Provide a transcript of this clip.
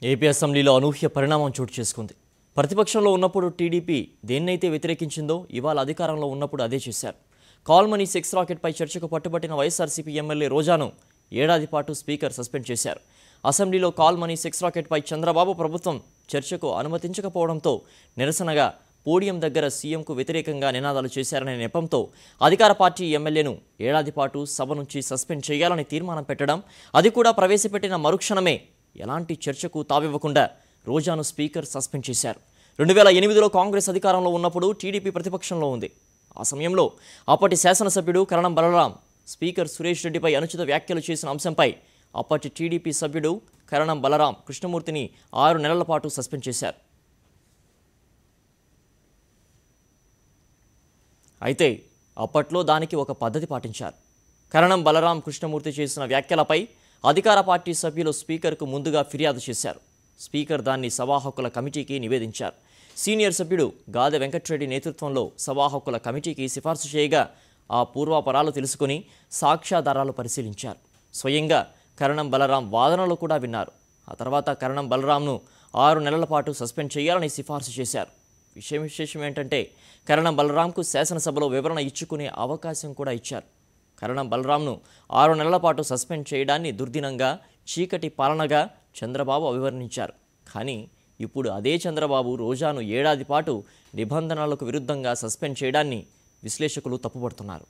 AP అసెంబ్లీలో అనూహ్య పరిణామం చోటు చేసుకుంది. ప్రతిపక్షంలో ఉన్నప్పుడు టీడీపీ దేన్నైతే వ్యతిరేకించిందో ఇవాళ అధికారంలో ఉన్నప్పుడు అదే చేశారు. కాల్మనీ సెక్స్ రాకెట్పై చర్చకు పట్టుబట్టిన వైఎస్ఆర్సీపీ ఎమ్మెల్యే రోజాను ఏడాది పాటు స్పీకర్ సస్పెండ్ చేశారు. అసెంబ్లీలో కాల్మనీ సెక్స్ రాకెట్పై చంద్రబాబు ప్రభుత్వం చర్చకు అనుమతించకపోవడంతో నిరసనగా పోడియం దగ్గర సీఎంకు వ్యతిరేకంగా నినాదాలు చేశారనే నెపంతో అధికార పార్టీ ఎమ్మెల్యేను ఏడాది పాటు సభ నుంచి సస్పెండ్ చేయాలని తీర్మానం పెట్టడం, అది కూడా ప్రవేశపెట్టిన మరుక్షణమే ఎలాంటి చర్చకు తావివ్వకుండా రోజాను స్పీకర్ సస్పెండ్ చేశారు. 2008లో కాంగ్రెస్ అధికారంలో ఉన్నప్పుడు టీడీపీ ప్రతిపక్షంలో ఉంది. ఆ సమయంలో అప్పటి శాసనసభ్యుడు కరణం బలరాం స్పీకర్ సురేష్ రెడ్డిపై అనుచిత వ్యాఖ్యలు చేసిన అంశంపై అప్పటి టీడీపీ సభ్యుడు కరణం బలరాం కృష్ణమూర్తిని 6 నెలల పాటు సస్పెండ్ చేశారు. అయితే అప్పట్లో దానికి ఒక పద్ధతి పాటించారు. కరణం బలరాం కృష్ణమూర్తి చేసిన వ్యాఖ్యలపై అధికార పార్టీ సభ్యులు స్పీకర్కు ముందుగా ఫిర్యాదు చేశారు. స్పీకర్ దాన్ని సభా హక్కుల కమిటీకి నివేదించారు. సీనియర్ సభ్యుడు గాదె వెంకట్రెడ్డి నేతృత్వంలో సభా హక్కుల కమిటీకి సిఫార్సు చేయగా ఆ పూర్వాపరాలు తెలుసుకుని సాక్ష్యాధారాలు పరిశీలించారు. స్వయంగా కరణం బలరాం వాదనలు కూడా విన్నారు. ఆ తర్వాత కరణం బలరాంను 6 నెలల పాటు సస్పెండ్ చేయాలని సిఫార్సు చేశారు. విశేషం ఏంటంటే కరణం బలరాంకు శాసనసభలో వివరణ ఇచ్చుకునే అవకాశం కూడా ఇచ్చారు. కరణం బలరాంను 6 నెలల పాటు సస్పెండ్ చేయడాన్ని దుర్దినంగా, చీకటి పాలనగా చంద్రబాబు అభివర్ణించారు. కానీ ఇప్పుడు అదే చంద్రబాబు రోజాను ఏడాది పాటు నిబంధనలకు విరుద్ధంగా సస్పెండ్ చేయడాన్ని విశ్లేషకులు తప్పుపడుతున్నారు.